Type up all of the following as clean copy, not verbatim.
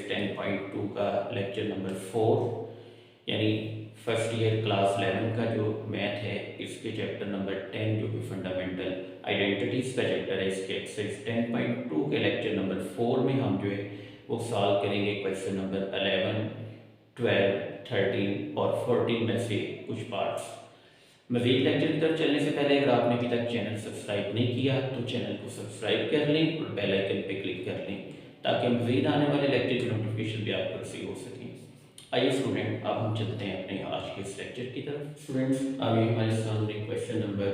Exercise 10.2 का lecture number 4 यानी first year class 11 का जो मैथ है इसके चैप्टर नंबर 10 जो कि फंडामेंटल आइडेंटिटीज़ का चैप्टर है, इसके एक्सरसाइज 10.2 के लेक्चर नंबर 4 में हम जो है वो सॉल्व करेंगे क्वेश्चन नंबर 11, 12, 13 और 14 में से कुछ पार्ट्स। मज़ीद लेक्चर की तरफ चलने से पहले अगर आपने अभी तक चैनल सब्सक्राइब नहीं किया तो चैनल को सब्सक्राइब कर लें और बेल आइकन पे क्लिक कर लें ताकि मज़ीद आने वाले लेक्चर की नोटिफिकेशन भी आपको रिसीव हो सके। आइए स्टूडेंट, अब हम चलते हैं अपने आज के इस लेक्चर की तरफ। स्टूडेंट्स, अभी हमारे सामने क्वेश्चन नंबर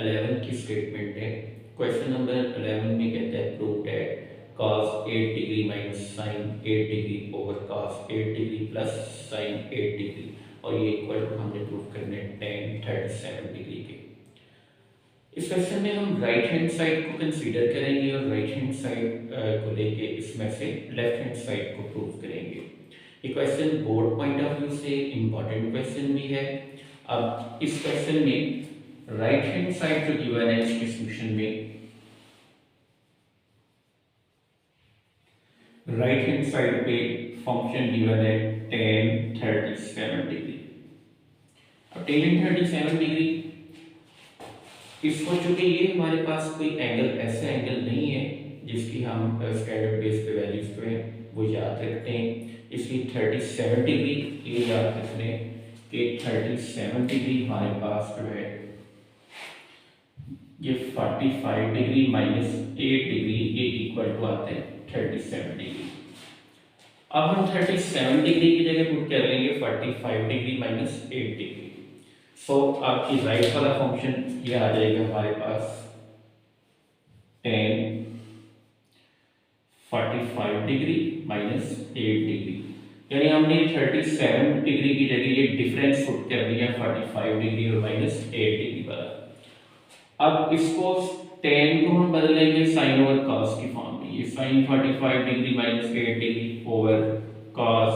11 की स्टेटमेंट है। क्वेश्चन नंबर 11 में कहता है prove that cos 8 degree minus sine 8 degree over cos 8 degree plus sine 8 degree और ये इक्वल टू हमने प्रूव करने tan 37 डिग्री के। इस क्वेश्चन में हम राइट हैंड साइड को कंसीडर करेंगे और राइट हैंड साइड को लेके इसमें से लेफ्ट हैंड साइड को प्रूव करेंगे। ये question board point of view से इम्पोर्टेंट क्वेश्चन भी है। अब इस क्वेश्चन में राइट हैंड साइड जो गिवन है इसके सॉल्यूशन में राइट हैंड साइड पे फंक्शन गिवन है tan 37 डिग्री। अब tan 37 डिग्री इसको चूंकि ये हमारे पास कोई एंगल ऐसा एंगल नहीं है जिसकी हम स्टैंडर्ड बेस पे वैल्यूज जो है वो याद रखते हैं, इसलिए 37 डिग्री ये याद रख लें कि 37 डिग्री हमारे पास जो है ये 45 डिग्री माइनस 8 डिग्री ये इक्वल टू आते हैं 37 डिग्री। अब हम 37 डिग्री की जगह पुट कर लेंगे 45 डिग्री माइनस 8 डिग्री। सो आपकी राइट वाला फंक्शन ये आ जाएगा हमारे पास tan 45 डिग्री माइनस 8 डिग्री, यानी हमने 37 डिग्री की जगह ये डिफरेंस पुट कर दिया 45 डिग्री और माइनस 8 डिग्री वाला। अब इसको tan को हम बदलेंगे साइन ओवर cos की फॉर्म में, ये sine 45 degree minus 8 degree over cos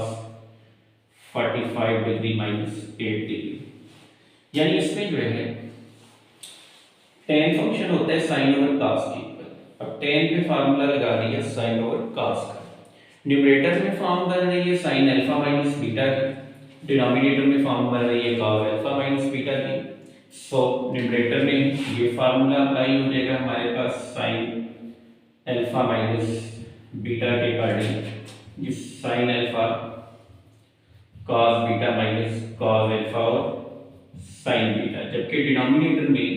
45 degree minus 8 degree, यानी इसमें जो है tan फंक्शन होता है साइन ओवर cos के ऊपर। अब tan पे फार्मूला लगा दिया साइन ओवर cos का, न्यूमरेटर में फॉर्म बन रही है साइन अल्फा माइनस बीटा की, डिनोमिनेटर में फॉर्म बन रही है cos अल्फा माइनस बीटा की। सो न्यूमरेटर में ये फार्मूला अप्लाई हो जाएगा हमारे पास साइन अल्फा माइनस बीटा के अकॉर्डिंग, ये sine alpha cos beta minus cos alpha और साइन बीटा, जबकि डिनोमिनेटर में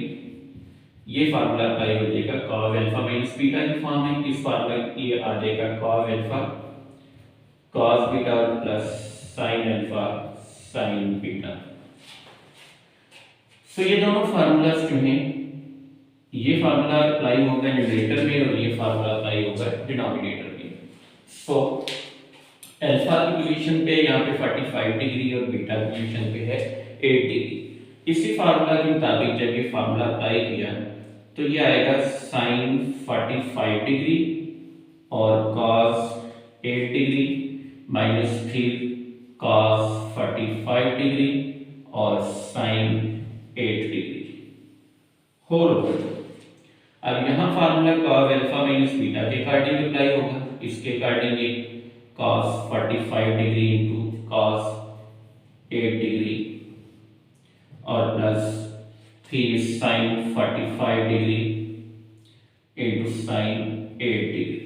ये फार्मूला अप्लाई हो जाएगा cos अल्फा माइनस बीटा की फॉर्म में, इस फार्मूला ये आ जाएगा cos अल्फा cos बीटा और plus sine alpha sine beta. So ये दोनों फार्मूलाज जो हैं ये फार्मूला अप्लाई होगा न्यूमरेटर में और ये फार्मूला अप्लाई होगा डिनोमिनेटर में। सो अल्फा की पोजीशन पे यहाँ पे 45 डिग्री और बीटा की पोजीशन पे है 8 डिग्री। इसी फार्मूला के मुताबिक जब ये फार्मूला अप्लाई किया तो ये आएगा साइन 45 डिग्री और cos 8 डिग्री माइनस फिर cos 45 डिग्री और साइन 8 डिग्री होल ओवर। अब यहाँ formula cos alpha minus beta के अकॉर्डिंग अप्लाई होगा, इसके अकॉर्डिंग ये cos 45 degree into cos 8 degree और प्लस फिर sine 45 degree into sine 8 degree.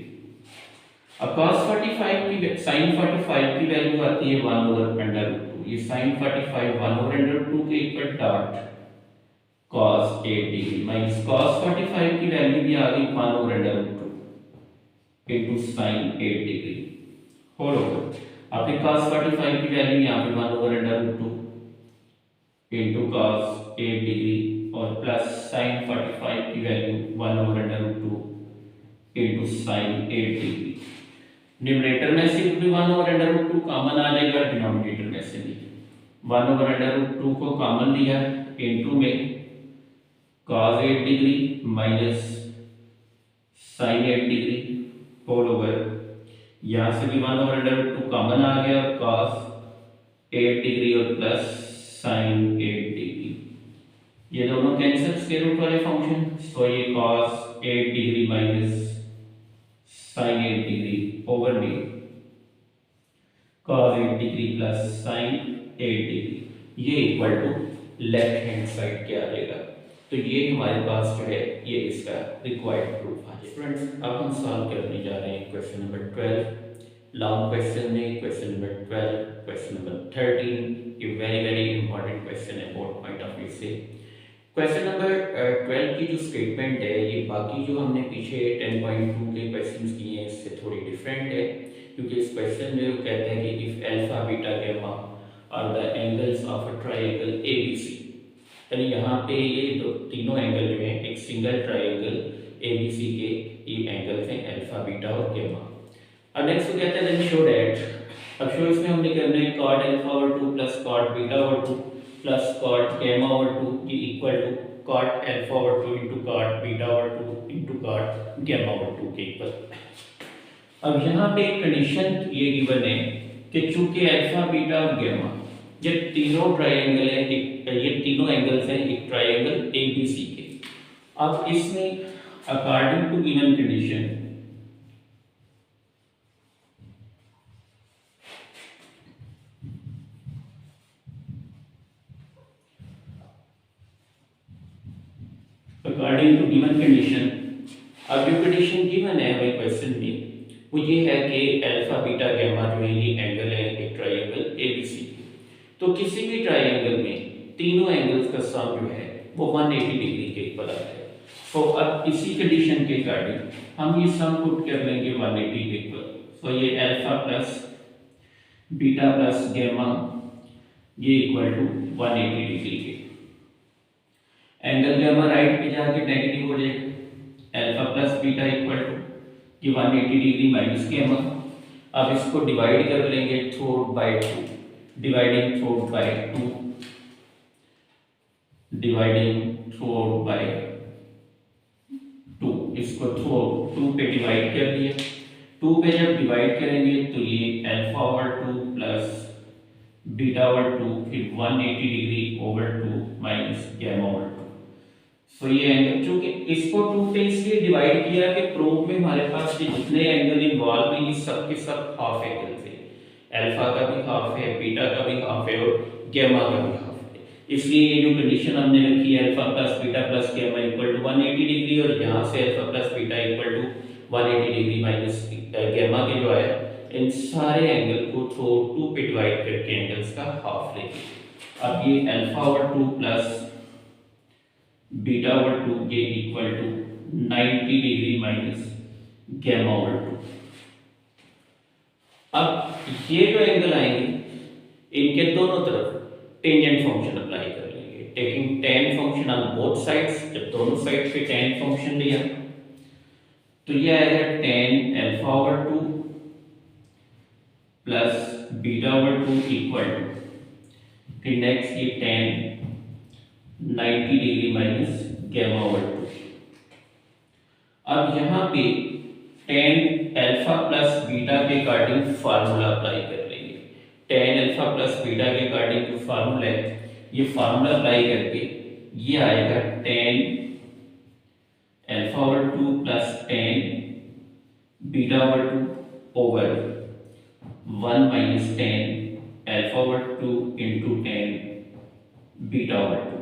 अब cos 45 की साइन 45 की वैल्यू आती है 1 ओवर अंडर रूट 2, ये साइन 45 1 ओवर अंडर रूट 2 के equal dot cos 8 degree minus cos 45 की वैल्यू भी आ गई 1 over under root 2 into sine 8 degree whole over. आपने cos 45 की वैल्यू यहाँ पे 1 over under root 2 into cos 8 degree और प्लस साइन 45 की value 1 over under root 2 into sine 8 degree. Numerator में से भी 1 ओवर अंडर रूट 2 कॉमन आ जाएगा, डिनोमिनेटर में से भी 1 ओवर अंडर रूट 2 को कॉमन लिया इंटू में cos 8 degree minus sine 8 degree whole over, यहाँ से भी 1 ओवर अंडर रूट 2 कॉमन आ गया और cos 8 डिग्री और प्लस साइन 8 डिग्री, ये दोनों कैंसिल स्क्वायर रूट वाले फंक्शन। सो ये cos 8 degree minus sine 8 degree over में cos 8 degree plus sin 8 degree ये equal to left hand side क्या आ जाएगा। तो ये हमारे पास जो है ये इसका रिक्वायर्ड प्रूफ आ जाएगा। फ्रेंड्स अब हम सॉल्व करने जा रहे हैं क्वेश्चन नंबर 12 लॉन्ग क्वेश्चन में। क्वेश्चन नंबर 12 क्वेश्चन नंबर 13 ये वेरी इंपॉर्टेंट क्वेश्चन है बोर्ड पॉइंट ऑफ व्यू से। क्वेश्चन नंबर 12 की जो स्टेटमेंट है ये बाकी जो हमने पीछे 10.2 के क्वेश्चंस किए हैं इससे थोड़ी डिफरेंट है, क्योंकि इस क्वेश्चन में वो कहते हैं कि if alpha beta gamma are the angles of a triangle ABC, यानी यहाँ पे ये दो तीनों एंगल जो है एक सिंगल ट्रायंगल एबीसी के ये एंगल्स हैं अल्फा बीटा और गैमा। अब नेक्स्ट वो कहते हैं देन शो दैट, अब शो इसमें हमने करना है cot alpha over 2 plus cot beta over 2 plus cot gamma over 2 ये equal to cot alpha over 2 into cot beta over 2 into cot gamma over 2 के इक्वल। अब यहाँ पे एक कंडीशन ये गिवन है कि चूंकि अल्फा बीटा और गैमा ये तीनों ट्रायंगल हैं, ये तीनों एंगल्स हैं एक ट्रायंगल एबीसी के। अब इसमें अकॉर्डिंग टू गिवन कंडीशन अब जो कंडीशन गिवन है हमें क्वेश्चन में वो ये है कि अल्फा बीटा गैमा जो है ये एंगल है एक ट्रायंगल एबीसी। तो किसी भी ट्रायंगल में तीनों एंगल्स का सम जो है वो 180 डिग्री के इक्वल आता है। तो अब इसी कंडीशन के अकॉर्डिंग हम ये सम पुट कर लेंगे 180 के इक्वल। तो ये alpha plus beta plus gamma ये इक्वल टू 180 डिग्री के। एंगल गैमा राइट पे जाके नेगेटिव हो जाएगा, alpha plus beta equal to ये 180 डिग्री माइनस गैमा। अब इसको डिवाइड कर लेंगे through by 2, dividing through by 2, dividing through by 2, इसको थ्रू 2 पे डिवाइड कर दिया। 2 पे जब डिवाइड करेंगे तो ये alpha over 2 plus beta over 2 फिर 180 degree over 2 minus gamma over 2। So ये एंगल चूंकि इसको 2 पे इसलिए डिवाइड किया कि प्रूफ में हमारे पास जितने एंगल इन्वॉल्व हैं ये सब के सब हाफ एंगल थे। अल्फा का भी हाफ है, बीटा का भी हाफ है और गैमा का भी हाफ है। इसलिए ये जो कंडीशन हमने रखी है alpha plus beta plus gamma equal to 180 degree और यहाँ से alpha plus beta equal to 180 degree minus gamma के जो आया इन सारे एंगल को थ्रू 2 पे डिवाइड करके एंगल्स का हाफ लेंगे। अब ये alpha over 2 plus beta over 2 ये equal to 90 degree minus gamma over 2। अब ये जो एंगल आएंगे इनके दोनों तरफ टेंजेंट फंक्शन अप्लाई कर लेंगे, taking tan function on both sides. जब दोनों साइड पे tan फंक्शन लिया तो ये आएगा tan alpha over 2 plus beta over 2 equal to फिर नेक्स्ट ये tan 90 degree minus gamma over 2। अब यहाँ पे tan अल्फा प्लस बीटा के अकॉर्डिंग फार्मूला अप्लाई कर लेंगे। tan अल्फा प्लस बीटा के अकॉर्डिंग जो फार्मूला है ये फार्मूला अप्लाई करके ये आएगा tan alpha over 2 plus tan beta over 2 over 1 minus tan alpha over 2 into tan beta over 2।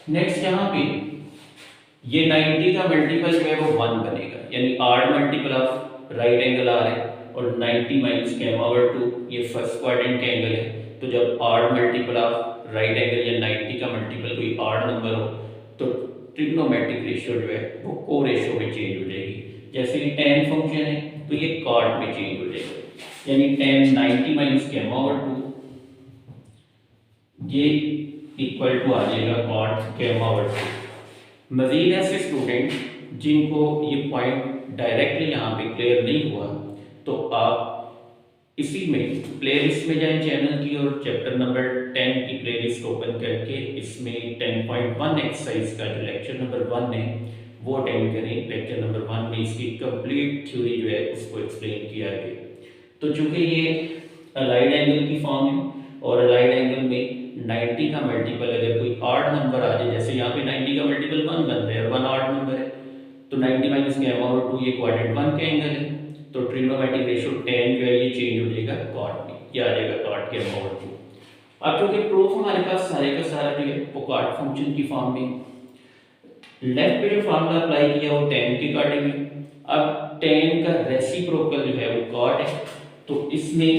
Next यहाँ पे ये 90 का मल्टीपल जो है वो 1 बनेगा, यानी आड मल्टीपल ऑफ राइट एंगल आ रहा है और 90 माइनस गैमा ओवर 2 ये फर्स्ट क्वाड्रेंट का एंगल है। तो जब आड मल्टीपल ऑफ राइट एंगल या 90 का मल्टीपल कोई आड नंबर हो तो ट्रिग्नोमेट्रिक रेशियो जो है वो को रेशियो में चेंज हो जाएगी। जैसे कि tan फंक्शन है तो ये cot में चेंज हो जाएगा, यानी tan 90 माइनस गैमा ओवर 2 ये इक्वल टू आ जाएगा cot गैमा ओवर 2। मजीद ऐसे स्टूडेंट जिनको ये पॉइंट डायरेक्टली यहाँ पे क्लियर नहीं हुआ तो आप इसी में प्लेलिस्ट में जाएं चैनल की और चैप्टर नंबर 10 की प्लेलिस्ट ओपन करके इसमें 10.1 एक्सरसाइज का जो लेक्चर नंबर 1 है वो अटेंड करें। लेक्चर नंबर 1 में इसकी कंप्लीट थ्योरी जो है उसको एक्सप्लेन किया गया। तो चूंकि ये अलाइड एंगल की फॉर्म है और अलाइड एंगल में 90 का मल्टीपल अगर कोई आड नंबर आ जाए, जैसे यहाँ पे 90 का मल्टीपल 1 बनता है और 1 आड नंबर है तो 90 माइनस गैमा ओवर 2 ये क्वाड्रेंट 1 का एंगल है। तो ट्रिग्नोमेट्रिक रेशियो tan जो है ये चेंज हो जाएगा cot में, ये आ जाएगा cot gamma over 2। अब चूंकि प्रूफ हमारे पास सारे का सारा जो है वो cot फंक्शन की फॉर्म में, लेफ्ट पे जो फार्मूला अप्लाई किया वो tan के अकॉर्डिंग है। अब tan का रेसिप्रोकल जो है वो cot है, तो इसमें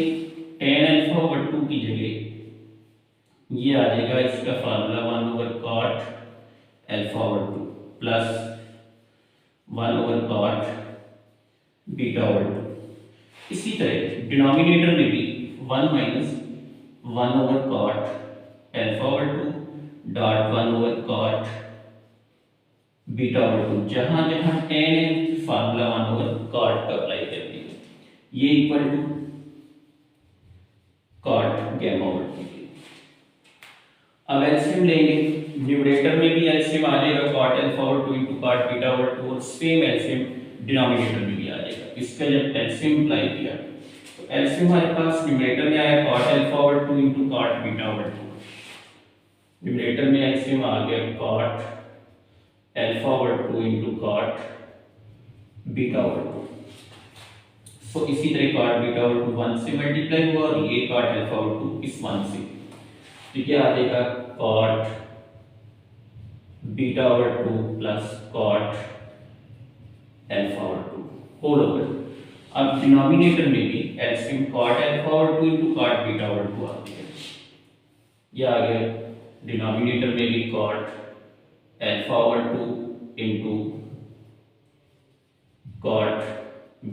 tan अल्फा ओवर 2 की जगह ये आ जाएगा इसका formula 1 over cot alpha over 2 plus 1 over cot beta over 2। इसी तरह डिनोमिनेटर में भी 1 minus 1 over cot alpha over 2 dot 1 over cot beta over 2, जहां जहां tan है फार्मूला 1 ओवर cot का अप्लाई कर दिया, ये equal to cot gamma over 2। अब एलसीएम लेंगे, न्यूमरेटर में भी एलसीएम आ जाएगा cot alpha over 2 into cot beta over 2, और सेम एलसीएम डिनोमिनेटर में भी आ जाएगा। इसका जब एलसीएम अप्लाई किया तो एलसीएम हमारे पास न्यूमरेटर में आया cot alpha over 2 into cot beta over 2, numerator में एलसीएम आ गया cot alpha over 2 into cot beta over 2। सो इसी तरह cot बीटा ओवर 2 1 से मल्टीप्लाई हुआ और ये cot अल्फा ओवर 2 इस 1 से, तो क्या आ जाएगा cot beta over 2 plus cot alpha over 2 whole over. अब डिनोमिनेटर में भी LCM cot alpha over 2 into cot beta over 2 आ गया, ये आ गया डिनोमिनेटर में भी cot alpha over 2 into cot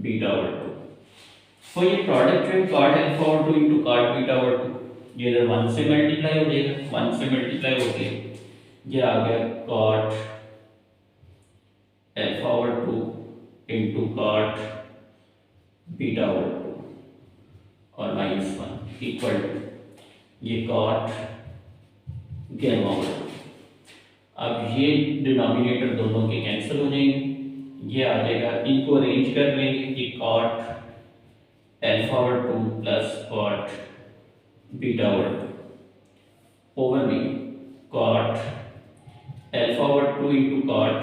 beta over 2। तो ये प्रोडक्ट जो है cot alpha over 2 into cot beta over 2, ये इधर 1 से मल्टीप्लाई हो जाएगा, 1 से मल्टीप्लाई हो गया, ये आ गया cot alpha over 2 into cot beta over 2 और माइनस 1 इक्वल टू ये cot gamma ओवर 2। अब ये डिनोमिनेटर दोनों के कैंसिल हो जाएंगे, ये आ जाएगा, इनको अरेंज कर लेंगे कि cot alpha over 2 plus cot beta over 2 over में cot alpha over 2 into cot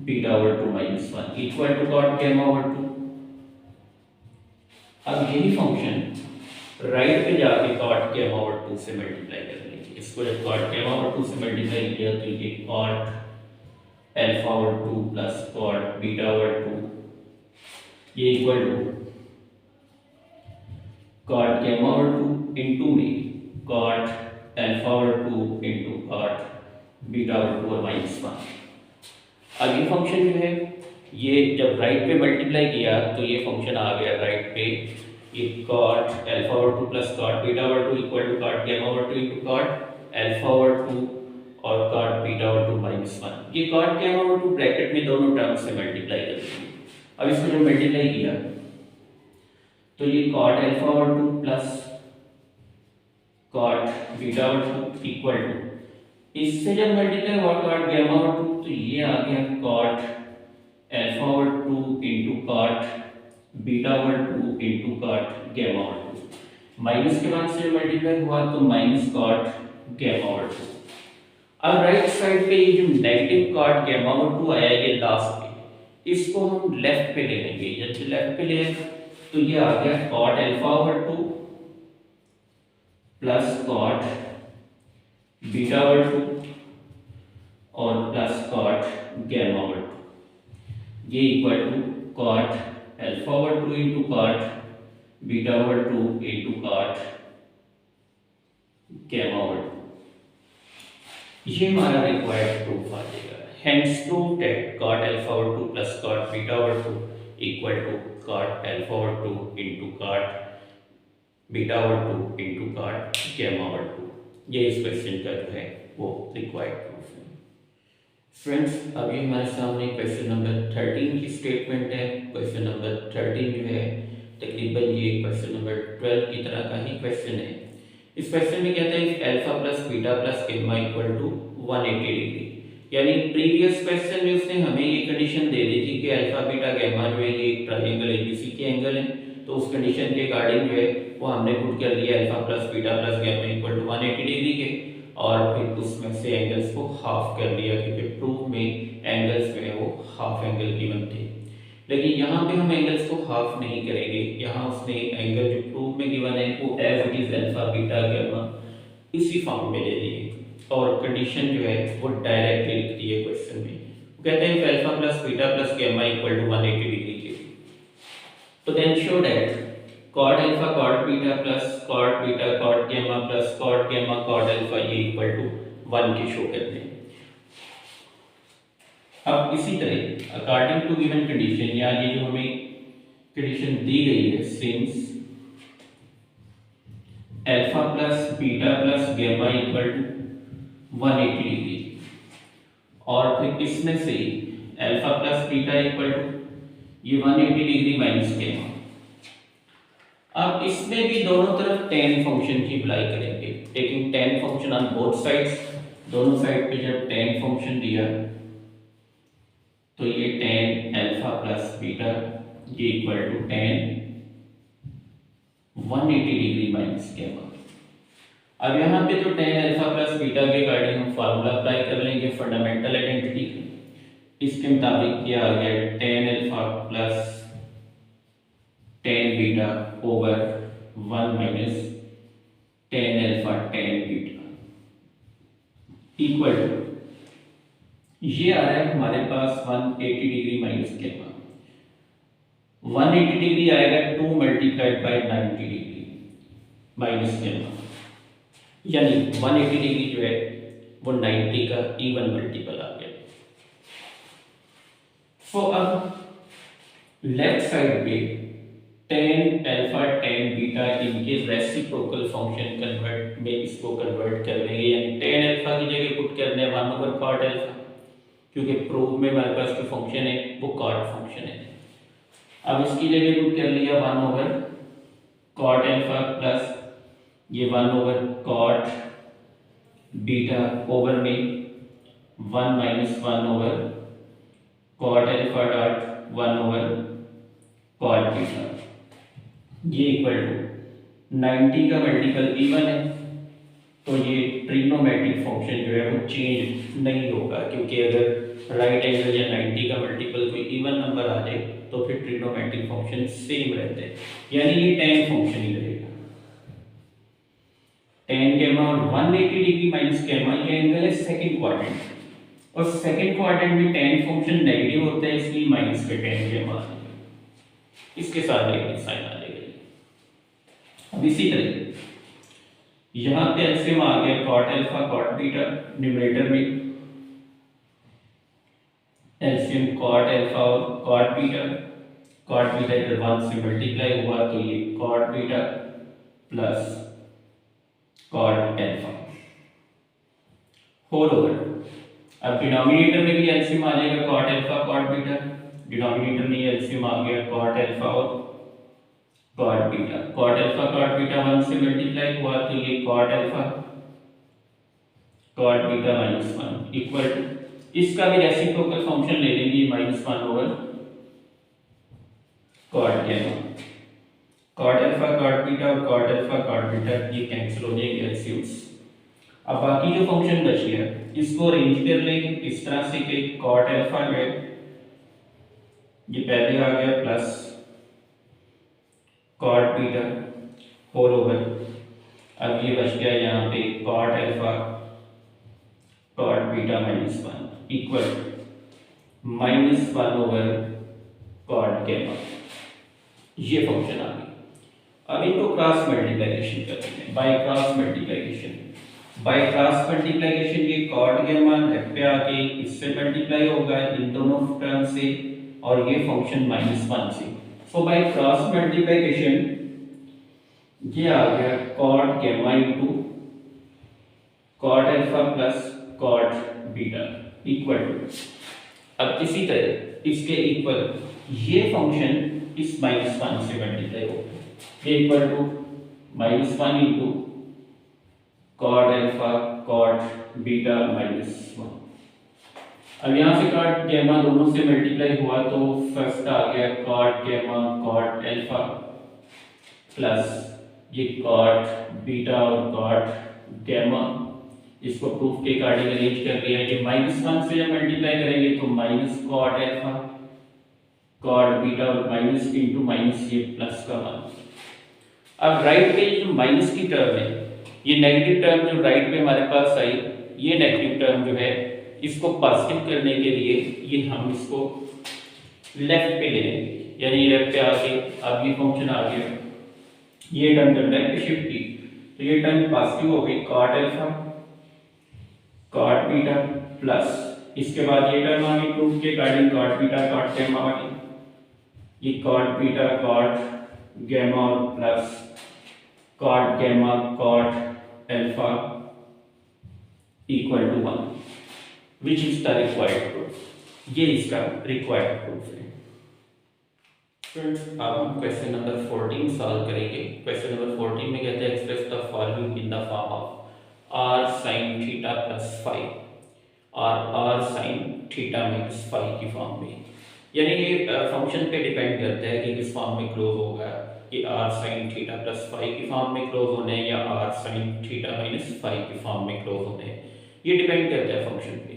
beta over 2 minus 1 equal to cot gamma over 2। अब यही फंक्शन राइट पे जाके cot gamma ओवर 2 से मल्टीप्लाई कर लेंगे, इसको जब cot gamma ओवर 2 से मल्टीप्लाई किया तो ये cot alpha over 2 plus cot beta over 2 ये equal to cot gamma over 2 into में cot alpha over 2 into cot beta over 2 और माइनस 1। अब ये फंक्शन जो है ये जब राइट पे मल्टीप्लाई किया तो ये फंक्शन आ गया राइट पे, ये cot alpha over 2 plus cot beta over 2 equal to cot gamma over 2 into cot alpha over 2 और cot बीटा ओवर 2 माइनस 1। ये cot gamma ओवर 2 ब्रैकेट में दोनों टर्म्स से मल्टीप्लाई कर देंगे। अब इसको जब मल्टीप्लाई किया तो ये cot alpha over 2 plus cot beta over 2 equal to, इससे जब मल्टीप्लाई हुआ cot gamma ओवर 2 तो ये आ गया cot alpha over 2 into cot beta over 2 into cot gamma over 2, minus के बाद से मल्टीप्लाई हुआ तो माइनस cot gamma ओवर 2। अब राइट साइड पे ये जो नेगेटिव cot gamma ओवर 2 आया ये लास्ट पे, इसको हम लेफ्ट पे ले लेंगे, जब लेफ्ट पे ले तो ये आ गया cot alpha over 2 plus cot beta over 2 और प्लस cot gamma ओवर 2, ये equal to cot alpha over 2 into cot beta over 2 into cot gamma over 2। ये हमारा रिक्वायर्ड प्रूफ आ जाएगा। Hence prove that cot alpha over 2 plus cot beta over 2 equal to cot alpha over 2 into cot beta over 2 into cot gamma over 2। ये इस question का जो है वो रिक्वायर्ड प्रूफ है। फ्रेंड्स अभी हमारे सामने क्वेश्चन नंबर 13 की स्टेटमेंट है। क्वेश्चन नंबर 13 जो है तकरीबन ये क्वेश्चन नंबर 12 की तरह का ही क्वेश्चन है। इस क्वेश्चन में कहता है alpha plus beta plus gamma equal to 180 degree, यानी प्रीवियस क्वेश्चन में उसने हमें ये कंडीशन दे दी थी कि अल्फा बीटा गामा जो है ये ट्रायंगल एबीसी के एंगल हैं, तो उस कंडीशन के अकॉर्डिंग जो है वो हमने पुट कर दिया alpha plus beta plus gamma equal to 180 degree के, और फिर उसमें से एंगल्स को हाफ कर लिया क्योंकि प्रूफ में एंगल्स जो है वो हाफ एंगल गिवन थे। लेकिन यहाँ पे हम एंगल्स को हाफ नहीं करेंगे, यहाँ उसने एंगल जो प्रूफ में गिवन है वो as it is alpha beta gamma इसी फॉर्म में ले लिए और कंडीशन जो है वो डायरेक्टली लिख दी है क्वेश्चन में। वो कहते हैं alpha plus beta plus gamma equal to 180 degree के, तो then show that cot alpha cot beta plus cot beta cot gamma plus cot gamma cot alpha ये इक्वल टू 1 के शो करते हैं। अब इसी तरह अकॉर्डिंग टू गिवन कंडीशन, या ये जो हमें कंडीशन दी गई है since alpha plus beta plus gamma equal to 180 degree, और फिर इसमें से alpha plus beta equal to ये 180 डिग्री माइनस गैमा। अब इसमें भी दोनों तरफ tan फंक्शन की अप्लाई करेंगे, taking tan function on both sides, दोनों साइड पे जब tan फंक्शन दिया तो ये tan अल्फा प्लस बीटा ये equal to tan 180 degree minus gamma. अब यहाँ पे तो tan अल्फा प्लस बीटा के अकॉर्डिंग हम फार्मूला अप्लाई कर लेंगे फंडामेंटल आइडेंटिटी। इसके मुताबिक क्या आ गया, tan alpha plus tan beta over 1 minus tan alpha tan beta equal to ये आ रहा है हमारे पास 180 डिग्री माइनस गैमा। 180 डिग्री आएगा 2 multiplied by 90 degree minus gamma, यानी 180 डिग्री जो है वो 90 का इवन मल्टीपल आ गया। सो अब लेफ्ट साइड पे tan अल्फा tan बीटा इनके रेसिप्रोकल फंक्शन कन्वर्ट में इसको कन्वर्ट कर लेंगे, यानी tan अल्फा की जगह पुट करने 1 ओवर cot अल्फा, क्योंकि प्रूफ में हमारे पास जो फंक्शन है वो cot फंक्शन है। अब इसकी जगह पुट कर लिया 1 ओवर cot अल्फा प्लस ये 1 ओवर cot बीटा ओवर में 1 minus 1 over cot alpha dot 1 over cot beta, ये इक्वल टू 90 का मल्टीपल इवन है, तो ये ट्रिग्नोमेट्रिक फंक्शन जो है वो चेंज नहीं होगा, क्योंकि अगर राइट एंगल या 90 का मल्टीपल कोई इवन नंबर आ जाए तो फिर ट्रिग्नोमेट्रिक फंक्शन सेम रहते हैं, यानी ये tan फंक्शन ही रहेगा। tan गैमा और 180 डिग्री माइनस गैमा ये एंगल है सेकंड क्वाड्रेंट, और सेकंड क्वाड्रेंट में tan फंक्शन नेगेटिव होता है, इसलिए माइनस पे tan गैमा इसके साथ नेगेटिव साइन आ जाएगा। अब इसी तरह यहाँ पे एलसीएम आ गया cot alpha cot beta, numerator में एलसीएम cot अल्फा और cot बीटा इधर 1 से मल्टीप्लाई हुआ तो ये cot beta plus cot alpha whole over. अब डिनोमिनेटर में भी एलसीएम आ जाएगा cot alpha cot beta, denominator में एलसीएम आ गया cot अल्फा और cot beta, cot alpha cot beta 1 से मल्टीप्लाई हुआ तो ये cot alpha cot beta minus 1 equal to इसका भी रेसिप्रोकल फंक्शन ले लेंगे -1 over cot gamma. cot alpha cot beta और cot अल्फा cot बीटा ये कैंसिल हो जाएंगे एलसीएम्स। अब बाकी जो फंक्शन बच गया इसको अरेंज कर लेंगे इस तरह से कि cot अल्फा जो है ये पहले आ गया plus cot beta whole over, अब ये बच गया यहाँ पे cot alpha cot beta -1 equal -1 over cot gamma, ये फंक्शन आ गया। अब इनको क्रॉस मल्टीप्लिकेशन करते हैं by cross multiplication. By cross multiplication ये cot गैमा लेफ्ट पे आके इससे मल्टीप्लाई होगा इन दोनों टर्म से, और ये फंक्शन -1 से। सो बाय क्रॉस मल्टीप्लिकेशन ये आ गया cot gamma into cot alpha plus cot beta equal to, अब इसी तरह इसके इक्वल ये फंक्शन इस -1 से मल्टीप्लाई होगा, ये equal to -1 into cot alpha cot beta -1। अब यहाँ से cot गैमा दोनों से मल्टीप्लाई हुआ तो फर्स्ट आ गया cot gamma cot alpha plus ये cot बीटा और cot गैमा, इसको प्रूफ के अकॉर्डिंग अरेंज कर लिया। ये -1 से जब मल्टीप्लाई करेंगे तो -cot अल्फा कॉट बीटा और माइनस इंटू माइनस ये प्लस का 1। अब राइट पे जो माइनस की टर्म है, ये नेगेटिव टर्म जो राइट पे हमारे पास आई, ये नेगेटिव टर्म जो है इसको पॉजिटिव करने के लिए ये हम इसको लेफ्ट पे ले लेंगे, यानी लेफ्ट पे आके अब ये फंक्शन आ गया, ये टर्म जब लेफ्ट पे शिफ्ट की तो ये टर्म पॉजिटिव हो गई, cot alpha cot beta plus इसके बाद ये टर्म आ गई प्रूफ के according cot beta cot gamma आ गई, ये कॉट बीटा कॉट गैमा और plus cot gamma cot alpha equal to 1, which is the required proof. ये इसका रिक्वायर्ड प्रूफ है। अब हम क्वेश्चन नंबर 14 सॉल्व करेंगे। क्वेश्चन नंबर 14 में कहते हैं express the following in the form of r sin theta plus five और r sin theta minus five की फॉर्म में, यानी ये फंक्शन पे डिपेंड करता है कि किस फॉर्म में क्लोज होगा, कि r sin theta plus five की फॉर्म में क्लोज होने या r sin theta minus five की फॉर्म में क्लोज होने, ये डिपेंड करता है फंक्शन पे।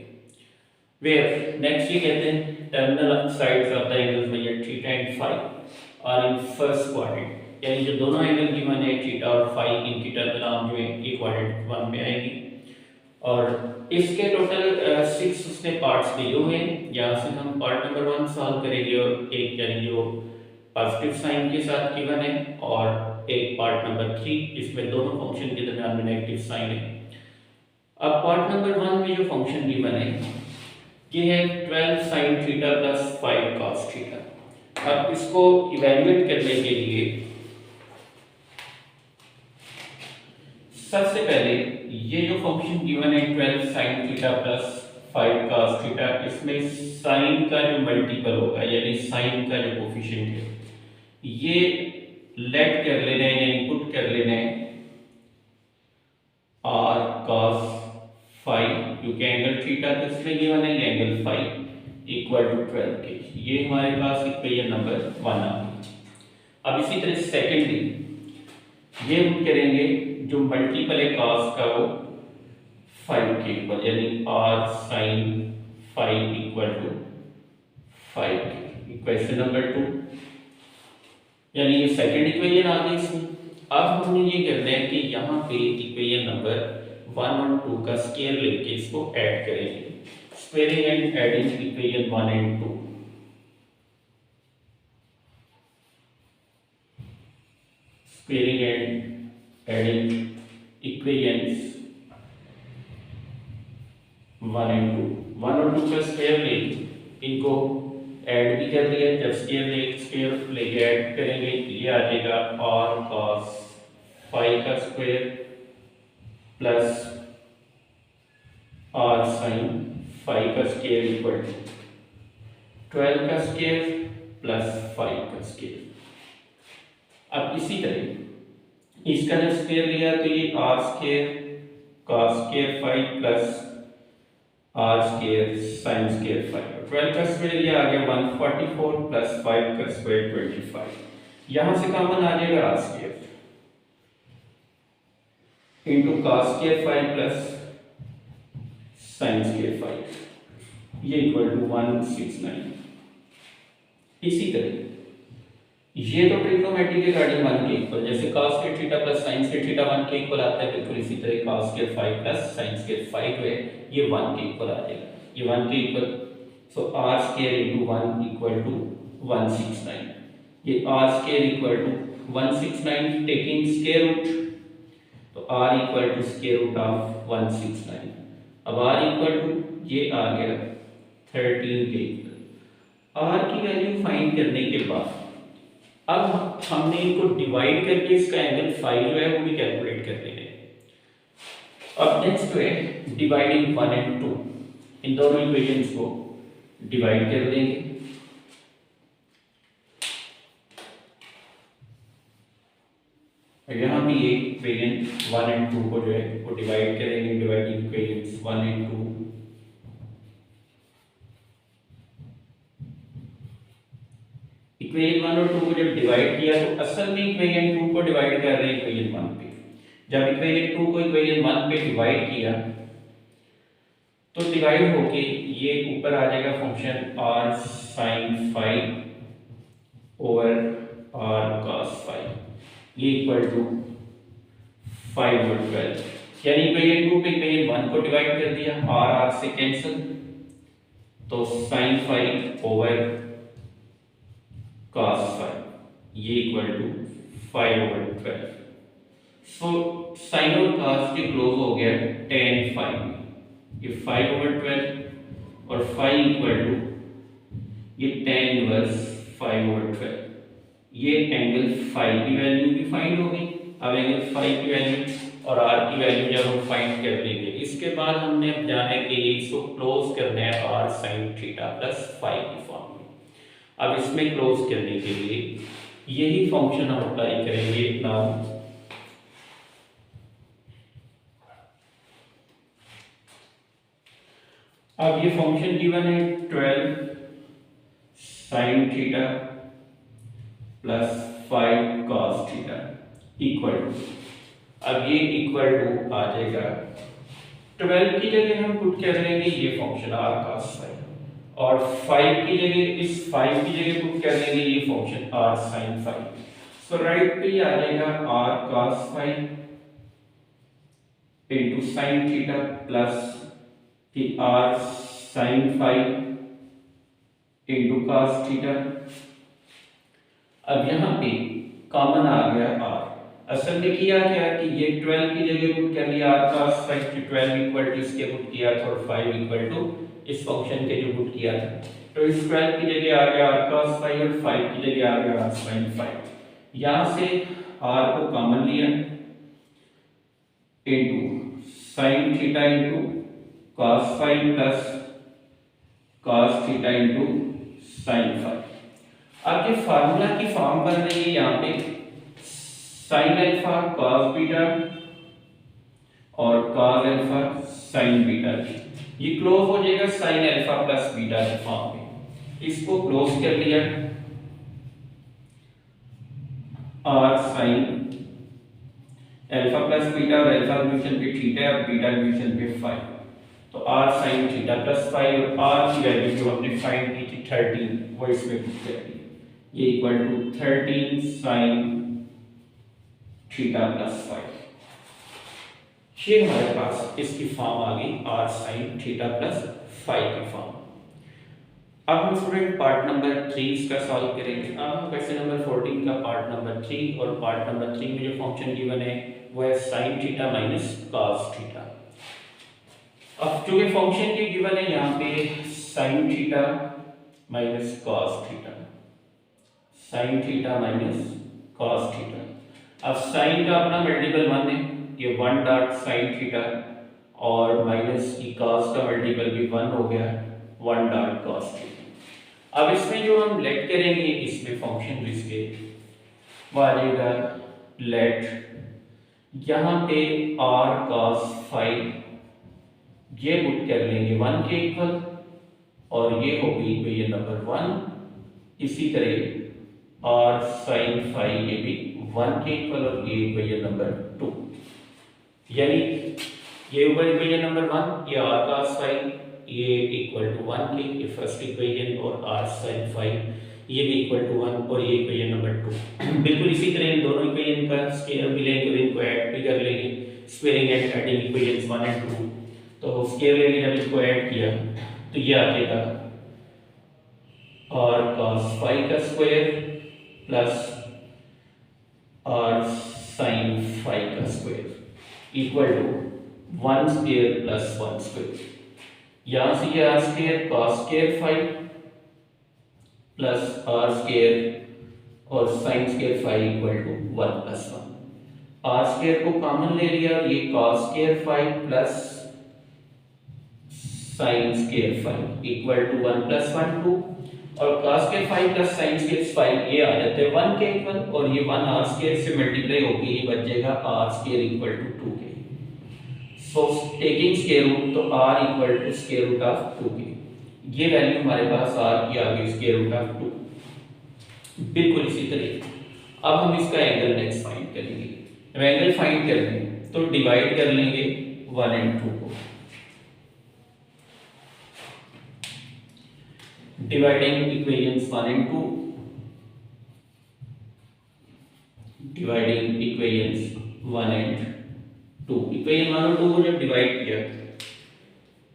वेयर नेक्स्ट ये कहते हैं terminal sides of the angles measured theta and five are in first quadrant, यानी जो दोनों एंगल गिवन है थीटा और फाइव, इनकी टर्मिनल जो है ये क्वाड्रेंट 1 में आएगी। और इसके टोटल 6 उसने पार्ट्स दिए हुए हैं। यहाँ से हम पार्ट नंबर 1 सॉल्व करेंगे और एक यानी जो पॉजिटिव साइन के साथ गिवन है और एक पार्ट नंबर 3 इसमें दोनों फंक्शन के दरमियान में नेगेटिव साइन है। अब पार्ट नंबर 1 में जो फंक्शन गिवन है ये है 12 sin theta plus 5 cos theta. अब इसको इवैल्यूएट करने के लिए सबसे पहले ये जो फंक्शन गिवन है 12 sin theta plus 5 cos theta, इसमें साइन का जो मल्टीपल होगा यानी साइन का जो कोफिशिएंट है ये लेट कर लेना है यानी पुट कर लेना है r cos 5, क्योंकि एंगल थीटा तो इसमें गिवन है एंगल 5 इक्वल टू 12 के, ये हमारे पास इक्वेशन नंबर 1 आ गई। अब इसी तरह सेकेंडली ये हम करेंगे जो मल्टीपल है cos का वो 5 के इक्वल, यानी r sin 5 इक्वल टू 5 के, इक्वेशन नंबर 2, यानी ये सेकंड इक्वेशन आ गई इसमें। अब हमने ये करना है कि यहाँ पे इक्वेशन नंबर 1 और 2 का स्क्वायर लेके इसको ऐड करेंगे, squaring and adding equation 1 and 2। Squaring and adding equations 1 and 2, 1 और 2 का स्क्वायर लेके इनको ऐड भी कर लिया। जब स्क्वायर लेके ऐड करेंगे ये आ जाएगा r cos 5 का स्क्वायर प्लस r sin 5 का स्क्वायर इक्वल टू 12 का स्क्वायर प्लस 5 का स्क्वायर। अब इसी तरह इसका जब स्क्वायर लिया तो ये r square cos square 5 plus r square sin square 5, 12 का स्क्वायर ये आ गया 144 प्लस 5 का स्क्वायर 25, यहाँ से कॉमन आ जाएगा r square into cos square 5 plus sin square 5, ये इक्वल टू 169। इसी तरह ये तो ट्रिग्नोमेट्री के अकॉर्डिंग 1 के इक्वल, जैसे cos square theta plus sin square theta 1 के इक्वल आता है, बिल्कुल इसी तरह cos square 5 plus sin square 5 है ये 1 के इक्वल आ जाएगा, ये 1 के equal, so r square into 1 equal to 169, ये r square equal to 169 taking square root, तो r equal to square root of 169। अब r इक्वल टू ये आ गया 13 के इक्वल। r की वैल्यू फाइंड करने के बाद अब हमने इनको डिवाइड करके इसका एंगल 5 जो है वो भी कैलकुलेट कर लेंगे। अब नेक्स्ट है डिवाइडिंग 1 एंड 2, इन दोनों इक्वेशंस को डिवाइड कर देंगे। यहाँ भी एक इक्वेशन 1 एंड 2 को जो है वो डिवाइड करेंगे, डिवाइडिंग इक्वेशंस 1 एंड 2। इक्वेशन 1 और 2 को जब डिवाइड किया तो असल में इक्वेशन 2 को डिवाइड कर रहे हैं इक्वेशन 1 पे। जब इक्वेशन 2 को इक्वेशन 1 पे डिवाइड किया तो डिवाइड होके ये ऊपर आ जाएगा function r sin 5 over r cos five, ये इक्वल टू 5/12, यानी इक्वेशन 2 पे इक्वेशन 1 को डिवाइड कर दिया, आर से कैंसिल, तो sin five over cos five ये इक्वल टू 5/12। सो sin और cos के क्लोज हो गया tan फाइव, ये 5/12 और 5 इक्वल टू ये tan इनवर्स 5/12, ये एंगल फाइव की वैल्यू भी फाइंड हो गई। अब एंगल फाइव की वैल्यू और आर की वैल्यू जब हम फाइंड कर लेंगे, इसके बाद हमने अब जाना है कि इसको क्लोज करना है r sine theta plus five की फॉर्म में। अब इसमें क्लोज करने के लिए यही फंक्शन हम अप्लाई करेंगे। नाउ अब ये फंक्शन गिवन है 12 sine theta plus 5 cos theta equal to, अब ये इक्वल टू आ जाएगा 12 की जगह हम पुट कर लेंगे ये फंक्शन r cos फाइव, और 5 की जगह, इस 5 की जगह पुट कर लेंगे ये फंक्शन r sin फाइव। सो राइट पे आ जाएगा r cos five into sin theta plus कि r sin five into cos theta. अब यहाँ पे कॉमन आ गया r, असल में किया क्या कि ये 12 की जगह पुट कर लिया r cos five, 12 equal to इसके पुट किया था और 5 इक्वल टू इस फंक्शन के जो पुट किया था, तो इस 12 की जगह आ गया r cos फाइव और 5 की जगह आ गया r sin फाइव। यहाँ से r को कॉमन लिया into sin theta into cos five plus cos theta into sin five. अब ये फार्मूला की फॉर्म बन रही है यहाँ पे sin अल्फा cos बीटा और cos अल्फा sin बीटा की, ये क्लोज हो जाएगा sin अल्फा प्लस बीटा की फॉर्म में। इसको क्लोज कर लिया r sin alpha plus beta, और अल्फा डिवीजन पे थीटा और बीटा डिवीजन पे 5, तो r sin थीटा प्लस 5 और r की वैल्यू जो हमने फाइंड की थी 13 वो इसमें पुट कर दी, ये equal to 13 sin theta plus 5। ये हमारे पास इसकी फॉर्म आ गई r sin थीटा प्लस 5 की फॉर्म। अब हम स्टूडेंट पार्ट नंबर 3 इसका सॉल्व करेंगे। अब हम क्वेश्चन नंबर 14 का पार्ट नंबर 3, और पार्ट नंबर 3 में जो फंक्शन गिवन है वो है sin theta minus cos theta. अब जो ये फंक्शन की गिवन है यहाँ पे sin theta minus cos theta, sin theta minus cos theta. अब sin का अपना मल्टीपल 1 है, ये 1 डॉट sin थीटा, और माइनस की cos का मल्टीपल भी 1 हो गया, 1 डॉट cos थीटा। अब इसमें जो हम लेट करेंगे इसमें फंक्शन इसके वो आ जाएगा लेट, यहाँ पे r cos फाइव ये पुट कर लेंगे 1 के इक्वल, और ये होगी इक्वेशन नंबर 1। इसी तरह r sin फाइव ये भी 1 के इक्वल, और ये इक्वेशन नंबर 2, यानी ये ऊपर इक्वेशन नंबर 1, ये r cos फाइव ये इक्वल टू 1 के, ये फर्स्ट इक्वेशन, और r sin फाइव ये भी इक्वल टू 1, और ये इक्वेशन नंबर 2। बिल्कुल इसी तरह इन दोनों इक्वेशन का स्क्वायर भी लेंगे और इनको ऐड भी कर लेंगे, squaring and adding equations 1 and 2। तो स्क्वायर लेके जब इसको ऐड किया तो ये आ जाएगा r cos फाइव का square plus r sin five का square equal to 1 square plus 1 square. यहाँ से ये r square cos square 5 plus r square और sin square 5 equal to 1 plus 1। r square को कॉमन ले लिया, ये cos square 5 plus sin square 5 equal to 1 plus 1 2, और cos square 5 plus sin square 5 ये आ जाते हैं 1 के इक्वल, और ये 1 r स्क्वायर से मल्टीप्लाई होकर ये बच जाएगा r स्क्वायर इक्वल टू 2 के। सो टेकिंग स्क्वायर रूट, तो r equal to square root of 2 के, ये वैल्यू हमारे पास r की आ गई स्क्वायर रूट ऑफ 2। बिल्कुल इसी तरह अब हम इसका एंगल नेक्स्ट फाइंड करेंगे। अब एंगल फाइंड करने तो डिवाइड कर लेंगे 1 एंड 2 को, dividing equations 1 and 2, dividing equations 1 and 2। Equation 1 और 2 को जब डिवाइड किया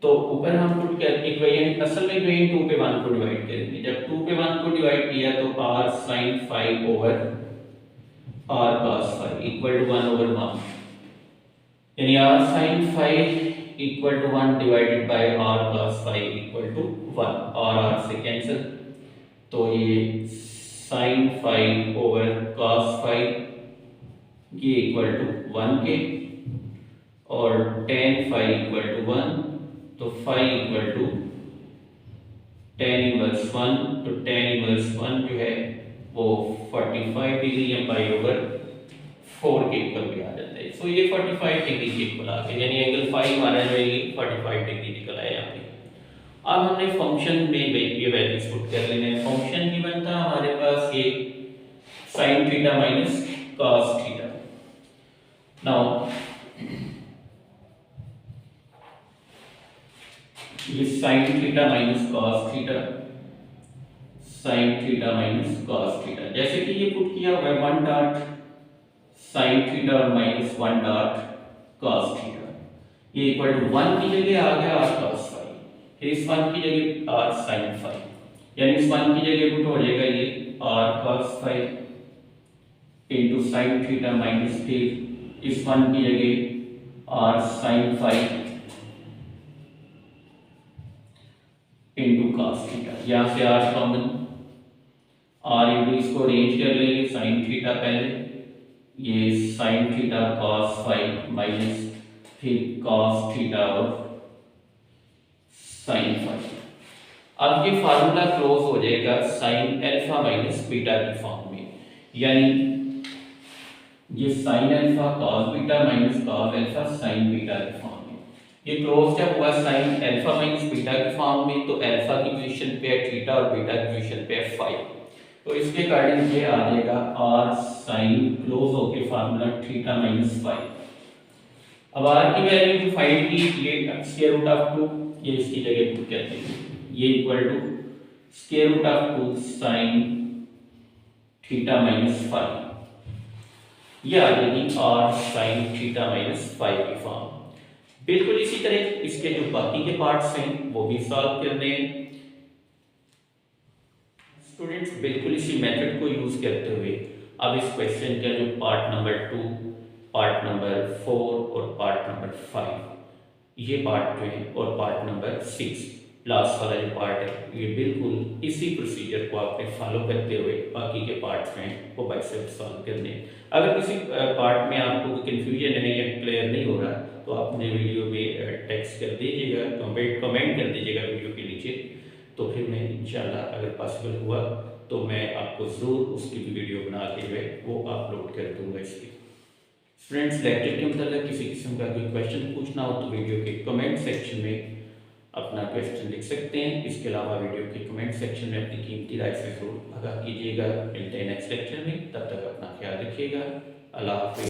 तो ऊपर हम पुट कर इक्वेशन, असल में इक्वेशन 2 पे 1 को डिवाइड करेंगे। जब 2 पे 1 को डिवाइड किया तो r sin phi over r cos phi equal to 1 over 1, यानी r sin phi equal to 1 divided by r cos phi equal to 1, और r से कैंसिल, तो ये sin phi over cos phi ये इक्वल टू 1 के, और tan phi equal to 1, तो phi equal to tan inverse 1, तो tan इनवर्स 1 जो है वो 45 डिग्री या पाई ओवर 4 के इक्वल भी आ जाता है। सो ये 45 डिग्री के इक्वल आ गया, यानी एंगल फाई हमारा जो है 45 डिग्री निकल आया यहाँ पे। अब हमने फंक्शन में ये वैल्यूज पुट कर लेने हैं। फंक्शन की बनता हमारे पास ये sin theta minus cos theta. Now ये sin theta minus cos theta, sin theta minus cos theta, जैसे कि ये पुट किया हुआ है 1 डॉट sin थीटा और माइनस 1 डॉट cos थीटा, ये इक्वल टू 1 की जगह आ गया r cos phi, फिर इस 1 की जगह r sin phi, यानी इस 1 की जगह पुट हो जाएगा ये r cos phi into sin theta minus फिर इस 1 की जगह r sin phi into cos theta. यहाँ से r कॉमन, r इंटू इसको अरेंज कर लेंगे, sin थीटा पहले, ये sin theta cos phi minus फिर cos थीटा और sin phi। अब ये फार्मूला क्लोज हो जाएगा sin अल्फा माइनस बीटा की फॉर्म में, यानी ये sin alpha cos beta minus cos alpha sin beta की फॉर्म में। ये क्लोज जब हुआ sin अल्फा माइनस बीटा की फॉर्म में, तो अल्फा की पोजीशन पे है थीटा और बीटा की पोजीशन पे है फाई, तो इसके अकॉर्डिंग ये आ जाएगा r sin क्लोज होके फार्मूला थीटा माइनस फाई। अब r की वैल्यू जो फाइंड की, ये स्क्वायर रूट ऑफ 2, ये इसकी जगह पुट करते हैं, ये equal to square root of 2 sin theta minus phi, ये आ जाएगी r sin theta minus phi की फॉर्म। बिल्कुल इसी तरह इसके जो बाकी के पार्ट्स हैं वो भी सॉल्व करने हैं स्टूडेंट्स। बिल्कुल इसी मेथड को यूज करते हुए अब इस क्वेश्चन का जो पार्ट नंबर 2, पार्ट नंबर 4 और पार्ट नंबर 5, ये पार्ट जो है, और पार्ट नंबर 6 लास्ट वाला जो पार्ट है, ये बिल्कुल इसी प्रोसीजर को आपने फॉलो करते हुए बाकी के पार्ट्स में वो बाइसेप्ट सॉल्व करने हैं। अगर किसी पार्ट में आपको कंफ्यूजन है या क्लियर नहीं हो रहा, तो आपने वीडियो में टेक्स्ट कर दीजिएगा, कमेंट कर दीजिएगा वीडियो के नीचे, तो फिर मैं इंशाल्लाह अगर पॉसिबल हुआ तो मैं आपको ज़रूर उसकी भी वीडियो बना के जो है वो अपलोड कर दूँगा इसकी। फ्रेंड्स, लेक्चर के मतलब किसी किस्म का कोई क्वेश्चन पूछना हो तो वीडियो के कमेंट सेक्शन में अपना क्वेश्चन लिख सकते हैं। इसके अलावा वीडियो के कमेंट सेक्शन में अपनी कीमती राय से जरूर आगाह कीजिएगा। मिलते हैं नेक्स्ट लेक्चर में, तब तक अपना ख्याल रखिएगा। अल्लाह हाफ़िज़।